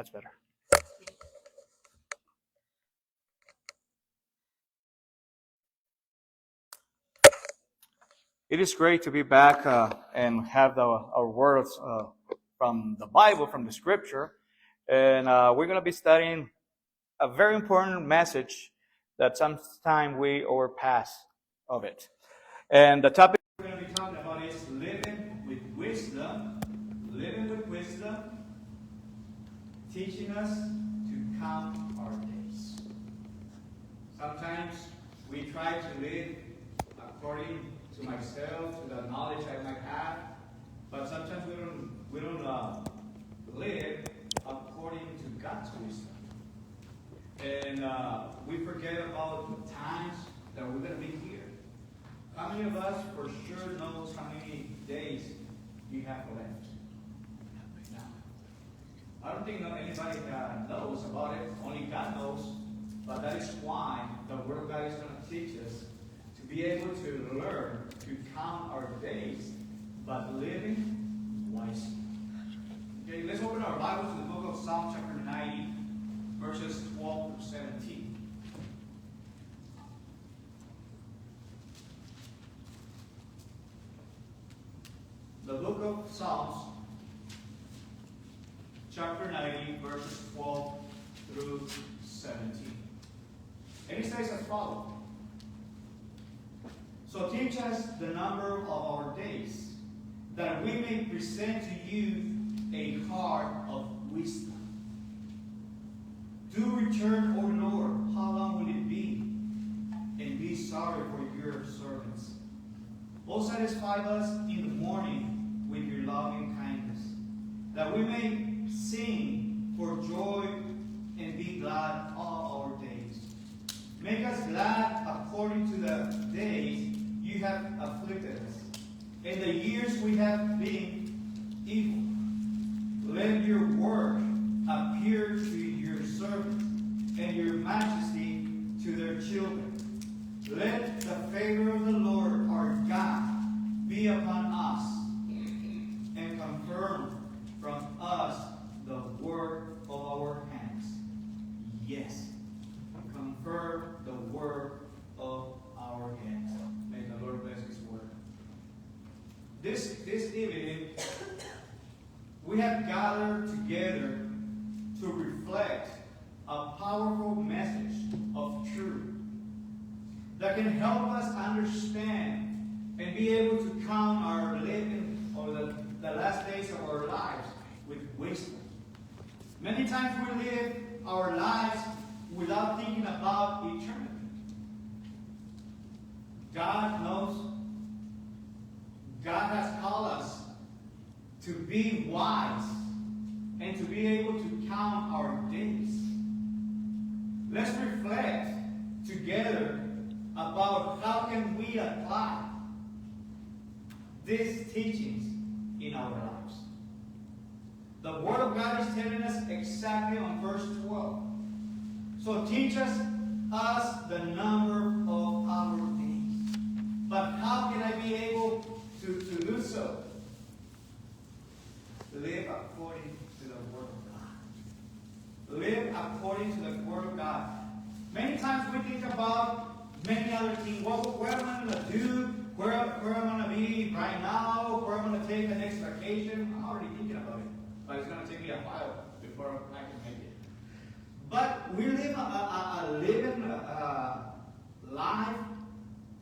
That's better. It is great to be back and have our words from the Bible, from the Scripture. And we're going to be studying a very important message that sometimes we overpass of it. And the topic we're going to be talking about is living with wisdom, teaching us to count our days. Sometimes we try to live according to myself, to the knowledge I might have, but sometimes we don't live according to God's wisdom. And we forget about the times that we're going to be here. How many of us for sure knows how many days you have left? Now, I don't think anybody knows about it. Only God knows. But that is why the Word of God is going to teach us to be able to learn to count our days, but living wisely. Okay, let's open our Bible to the book of Psalm chapter 90, verses 12 through 17. The book of Psalms, chapter 90, verses 12 through 17. And it says as follows. So teach us the number of our days, that we may present to you a heart of wisdom. Do return, O Lord, how long will it be? And be sorry for your servants. O satisfy us in the morning with your loving kindness, that we may sing for joy and be glad all our days. Make us glad according to the days you have afflicted us, and the years we have been evil. Let your work appear to your servants, and your majesty to their children. Let the favor of the Lord our God be upon us, and confirm from us the work of our hands. Yes, confirm the work of our hands. May the Lord bless His word. This evening, we have gathered together to reflect a powerful message of truth that can help us understand and be able to count our living or the last days of our lives with wisdom. Many times we live our lives without thinking about eternity. God knows. God has called us to be wise and to be able to count our days. Let's reflect together about how can we apply these teachings in our lives. The Word of God is telling us exactly on verse 12. So teach us the number of our days. But how can I be able to do so? Live according to the Word of God. Live according to the Word of God. Many times we think about many other things. What am I going to do? Where am I going to be right now? Where am I going to take the next vacation? I'm already thinking about it. But it's going to take me a while before I can make it. But we live a living life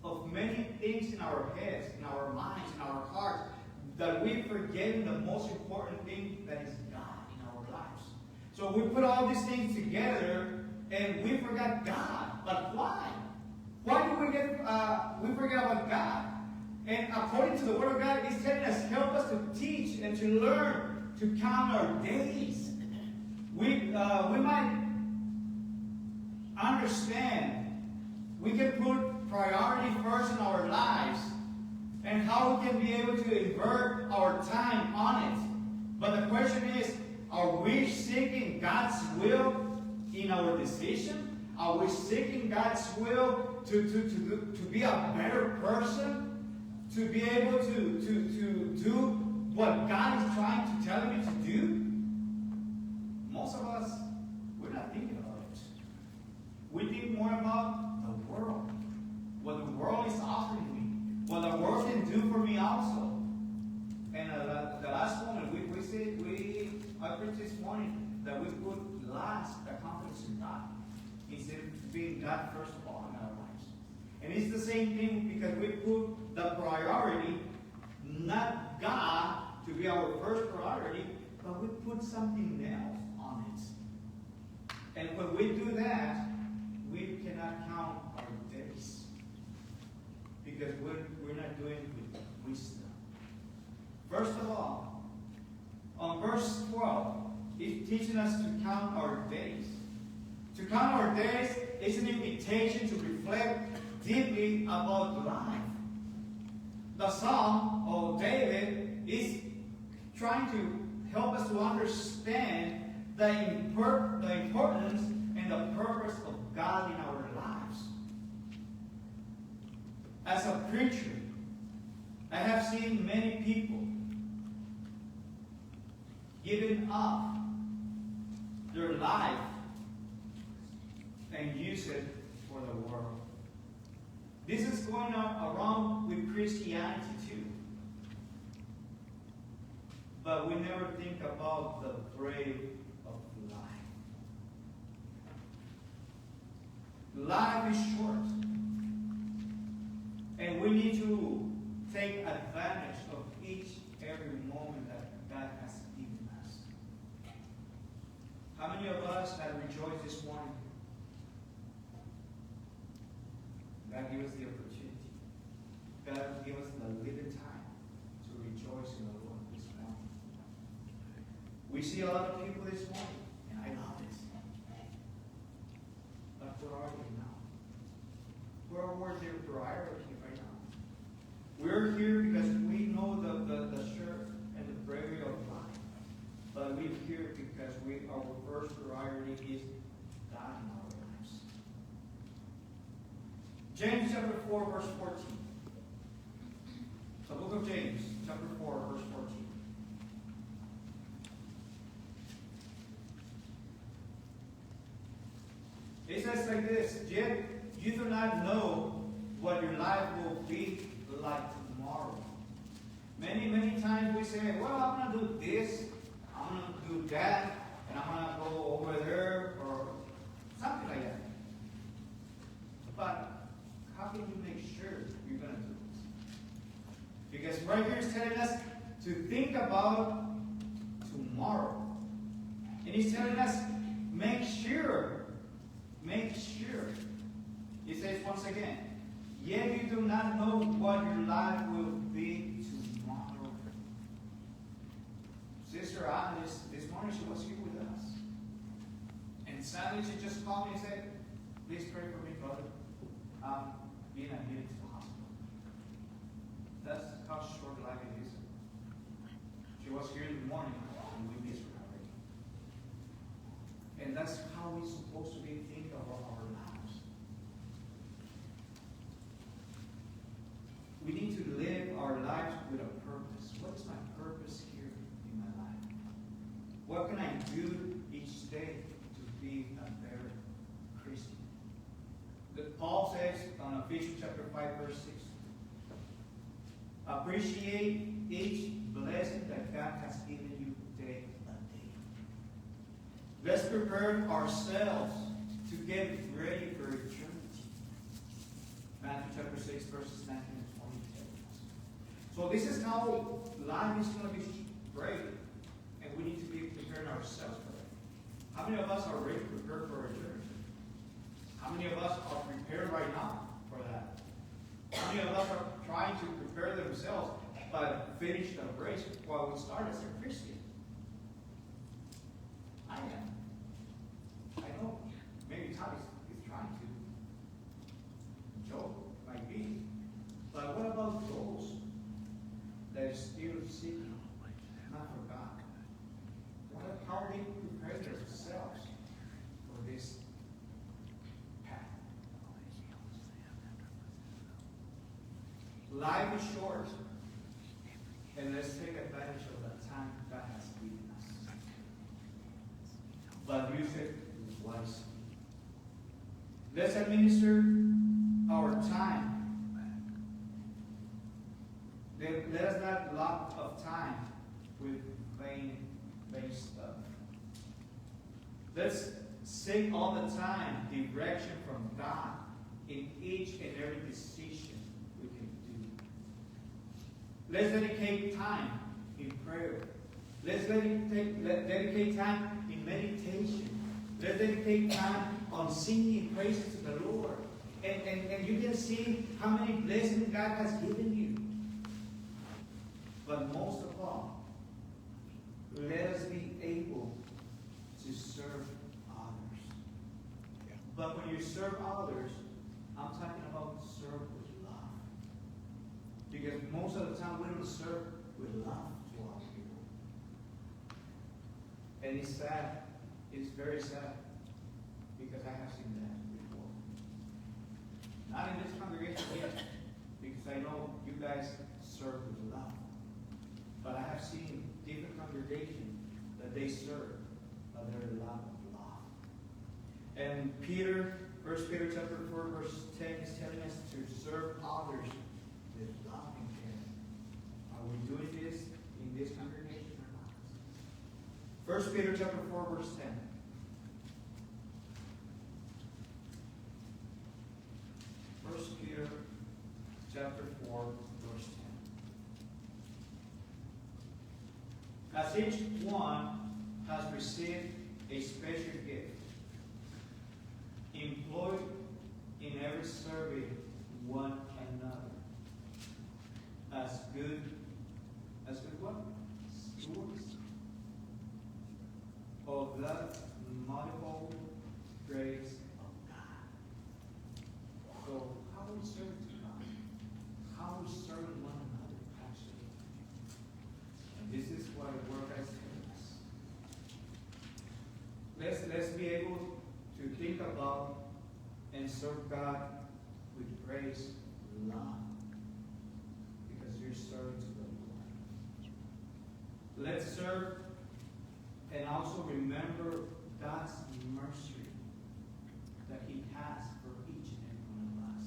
of many things in our heads, in our minds, in our hearts, that we forget the most important thing, that is God in our lives. So we put all these things together and we forgot God. But why? Why do we forget about God? And according to the Word of God, it's telling us, help us to teach and to learn to count our days. We might understand. We can put priority first in our lives and how we can be able to invert our time on it. But the question is, are we seeking God's will in our decision? Are we seeking God's will to be a better person? To be able to do what God is trying to tell me to do? Most of us, we're not thinking about it. We think more about the world, what the world is offering me, what the world can do for me also. And the last moment, I preached this morning that we put last the confidence in God instead of being God first of all in our lives. And it's the same thing because we put the priority, not God to be our first priority, but we put something else on it. And when we do that, we cannot count our days because we're not doing it with wisdom. First of all, on verse 12, it's teaching us to count our days. To count our days is an invitation to reflect deeply about life. The Psalm of David is trying to help us to understand the importance and the purpose of God in our lives. As a preacher, I have seen many people giving up their life and use it for the world. This is going on around with Christianity too. But we never think about the brave of life. Life is short. And we need to take advantage of each every moment that God has given us. How many of us have rejoiced this morning? God give us the opportunity. God give us the living time to rejoice in the Lord this morning. We see a lot of people this morning, and I love it. But where are they now? Where were their priority right now? We're here because we know the shirt and the bravery of life. But we're here because our first priority is God in our lives. James chapter 4, verse 14. The book of James, chapter 4, verse 14. It says like this, yet you do not know what your life will be like tomorrow. Many, many times we say, well, I'm going to do this, I'm going to do that, and I'm going to go over there, or something like that. But how can you make sure you're going to do this? Because right here is telling us to think about tomorrow. And he's telling us, make sure. He says once again, yet you do not know what your life will be tomorrow. Sister Anna, this morning she was here with us. And sadly she just called me and said, please pray for me, brother. Being admitted to the hospital. That's how short life it is. She was here in the morning and we missed her already. And that's how we're supposed to be thinking about our lives. We need to live our lives with a purpose. What is my purpose here in my life? What can I do each day to be a better Christian? Paul says on Ephesians chapter 5, verse 6, appreciate each blessing that God has given you day by day. Let's prepare ourselves to get ready for eternity. Matthew chapter 6, verses 19 and 20 tells us. So this is how life is going to be great, and we need to be preparing ourselves for it. How many of us are ready to prepare for eternity? How many of us are prepared right now for that? How many of us are trying to prepare themselves but finish the race while we start as a Christian? I am. I know. Maybe Todd is trying to. Joe might be. But what about those that are still seeking, not for God? How are they preparing themselves for this path? Life is short, and let's take advantage of the time God has given us. but use it wisely. Let's administer our time. Let us not lack of time with vain stuff. Let's seek all the time direction from God in each and every decision we can do. Let's dedicate time in prayer. Let's dedicate time in meditation. Let's dedicate time on singing praises to the Lord. And you can see how many blessings God has given you. But most of all, let us be able to serve others. Yeah. But when you serve others, I'm talking about serve with love. Because most of the time we don't serve with love to our people. And it's sad. It's very sad. Because I have seen that before. Not in this congregation yet. Because I know you guys serve with love. But I have seen different congregations that they serve, but they're a lot of love. And Peter, 1 Peter chapter 4, verse 10 is telling us to serve others with love and care. Are we doing this in this congregation or not? 1 Peter chapter 4, verse 10. 1 Peter chapter 4, verse 10. As each one has received a special gift, employ in every serving one another as good what? Stewards of the manifold grace of God. So how we serve to God? How we serve one another actually? And this is what the word has told us. Let's be able to think about and serve God with grace, love, because you're serving to the Lord. Let's serve and also remember God's mercy that He has for each and every one of us.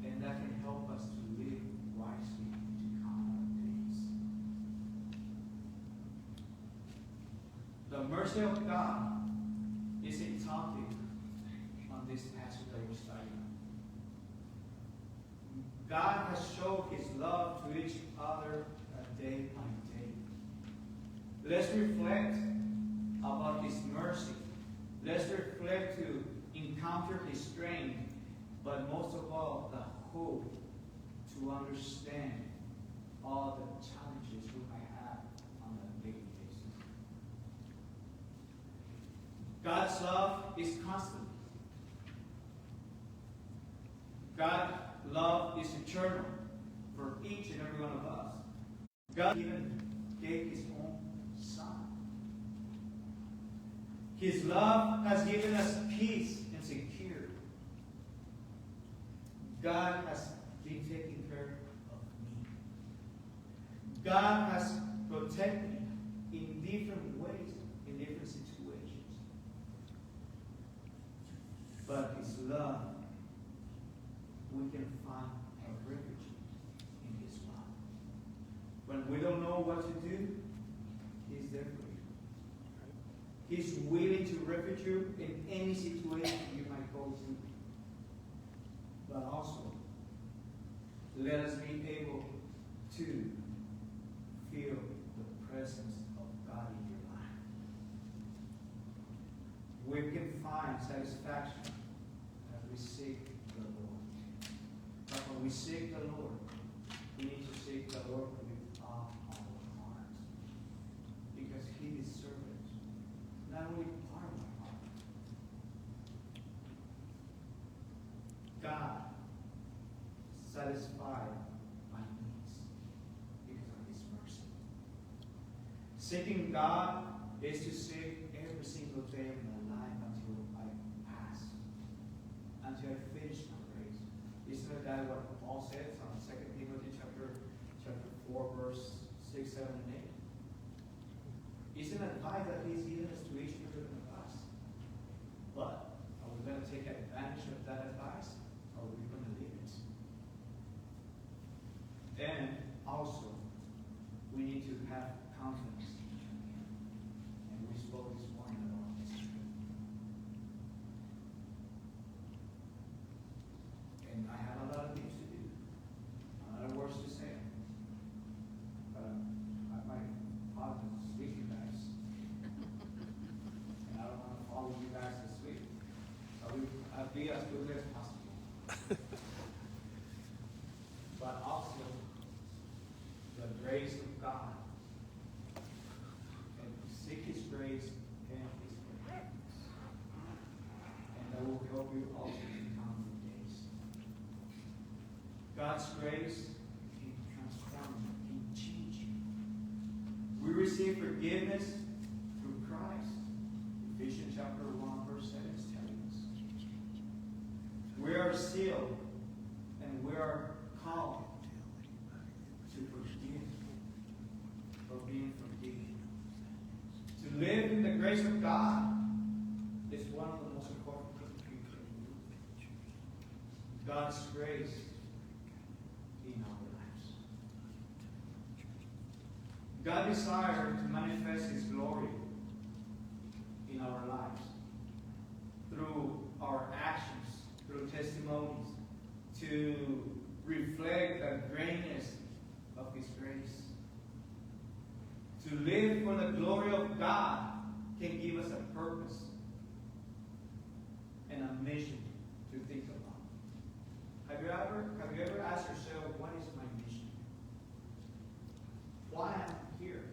And that can help us to live wisely to count our days. The mercy of God is a topic on this passage that we're studying. God has shown His love to each other day by day. Let's reflect about His mercy. Let's reflect to encounter His strength, but most of all, the hope to understand all the challenges we might have on a daily basis. God's love is constant. God's love is eternal for each and every one of us. God even gave His own Son. His love has given us peace and security. God has been taking care of me. God has protected me in different ways, in different situations. But His love, we can find a refuge in His love. When we don't know what to do, He's there for you. He's willing to refuge you in any situation you might go through. But also, let us be able to feel the presence of God in your life. We can find satisfaction as we seek the Lord. But when we seek the Lord, we need to seek the Lord with all our hearts. Because He deserves not only part of my heart. God satisfied my needs because of His mercy. Seeking God is to seek every single day of my life until I pass, until I finish my race. Isn't that what Paul says on 2 Timothy chapter 4, verse 6, 7, and 8? Isn't that advice that He's given us to each be as good as possible. But also the grace of God. And seek His grace and His forgiveness. And that will help you also in coming days. God's grace can transform you, can change you. We receive forgiveness through Christ. Ephesians chapter 1, verse 7 is telling us. We are sealed and we are called to forgive for being forgiven. To live in the grace of God is one of the most important things we can do. God's grace in our lives. God desires to manifest His glory in our lives through our actions, through testimonies, to reflect the greatness of His grace. To live for the glory of God can give us a purpose and a mission to think about. Have you ever asked yourself, what is my mission? Why am I here?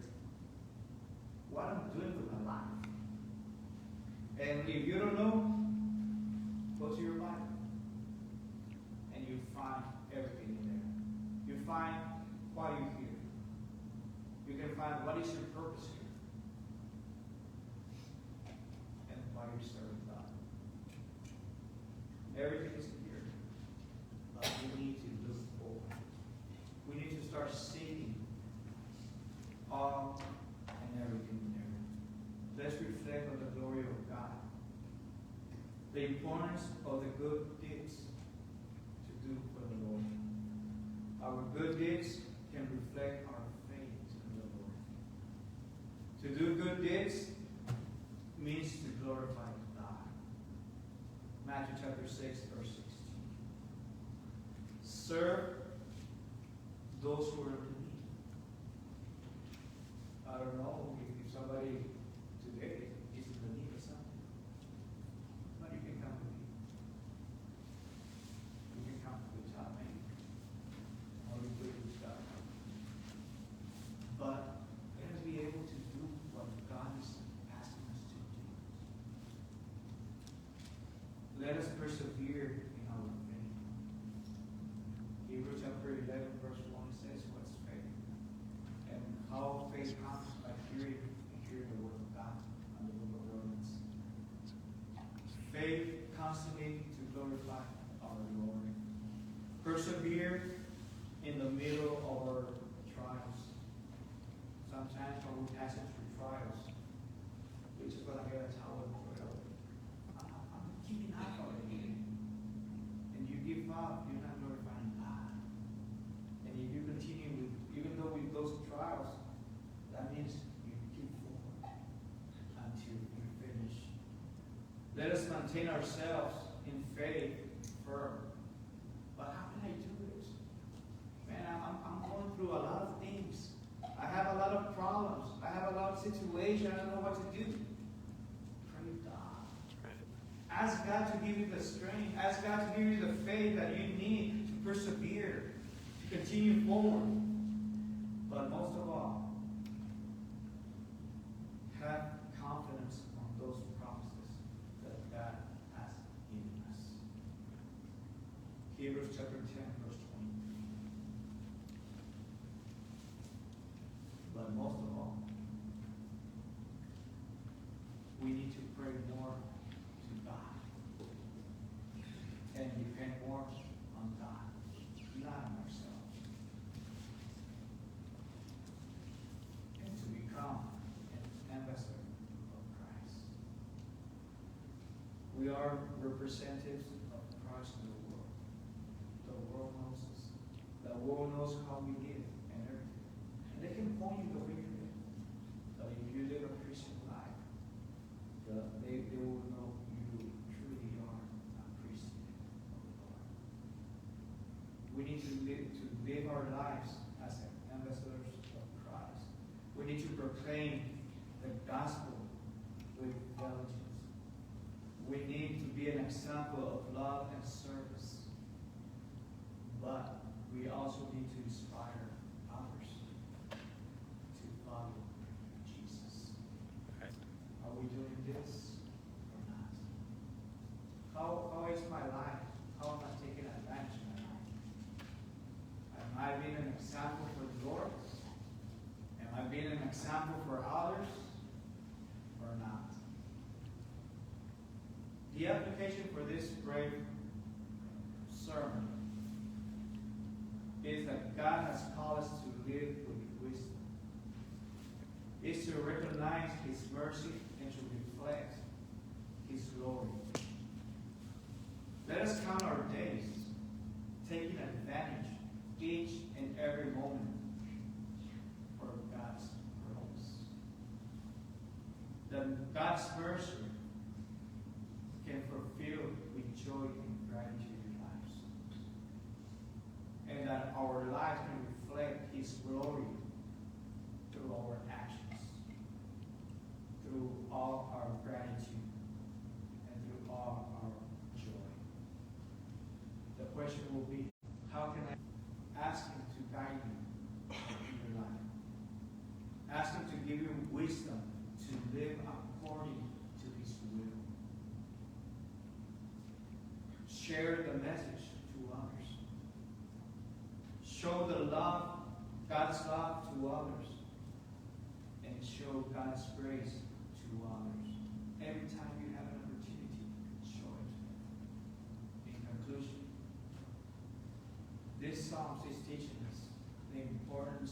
What I'm doing with my life? And if you don't know, go to your Bible. And you find everything in there. You find why you're here. You can find what is your purpose here. And why you're serving God. Everything is here. But we need to look forward. We need to start seeing all and everything there. Let's reflect on the glory of God. The importance of the good deeds to do for the Lord. Our good deeds can reflect our faith in the Lord. To do good deeds means to glorify God. Matthew chapter 6, verse 16. Serve those who are in need. I don't know if somebody today is in the need of something. But you can come with me. You can come to the top, man. Or you put it stuff. But let us be able to do what God is asking us to do. Let us persevere in our faith. Hebrews chapter 11, verse 1 says, what's faith? And how faith comes by hearing and hearing the word of God and the book of Romans. Faith constantly to glorify our Lord. Persevere in the middle of our trials. Sometimes when we pass through trials, we're just going to get a towel and throw it over. I'm giving up already. And you give up, you're not glorifying God. And if you continue with, even though with those trials, that means you keep forward until you finish. Let us maintain ourselves in faith firm. But how can I do this? Man, I'm going through a lot of things. I have a lot of problems. I have a lot of situations. I don't know what to do. Pray God. Ask God to give you the strength. Ask God to give you the faith that you need to persevere, to continue forward. But most of all, have confidence on those promises that God has given us. Hebrews chapter 10, verse 20. But most of all, we need to pray more to God and depend more on God, not on ourselves. And to become an ambassador of Christ. We are representatives of Christ in the world. The world knows us. The world knows how we live and everything. And they can point you the way you live. But if you live a Christian life, they will know you truly are a Christian of the Lord. We need to live our lives as ambassadors of Christ. We need to proclaim the gospel with diligence. We need to be an example example of love and service. But we also need to inspire others to follow Jesus. Are we doing this or not? How is my life? How am I taking advantage of my life? Am I being an example for the Lord? Am I being an example for others or not? The application for this brave sermon is that God has called us to live with wisdom. Is to recognize His mercy and to reflect His glory. Let us count our days, taking advantage each and every moment for God's purpose. That God's mercy can fulfill with joy and gratitude in lives. And that our lives can reflect His glory through our actions, through all our gratitude, and through all our joy. The question will be, how can I ask Him to guide you in your life? Ask Him to give you wisdom to live according to His will. Share the message to others. Show the love, God's love to others. And show God's grace to others. Every time you have an opportunity, show it. In conclusion, this Psalm is teaching us the importance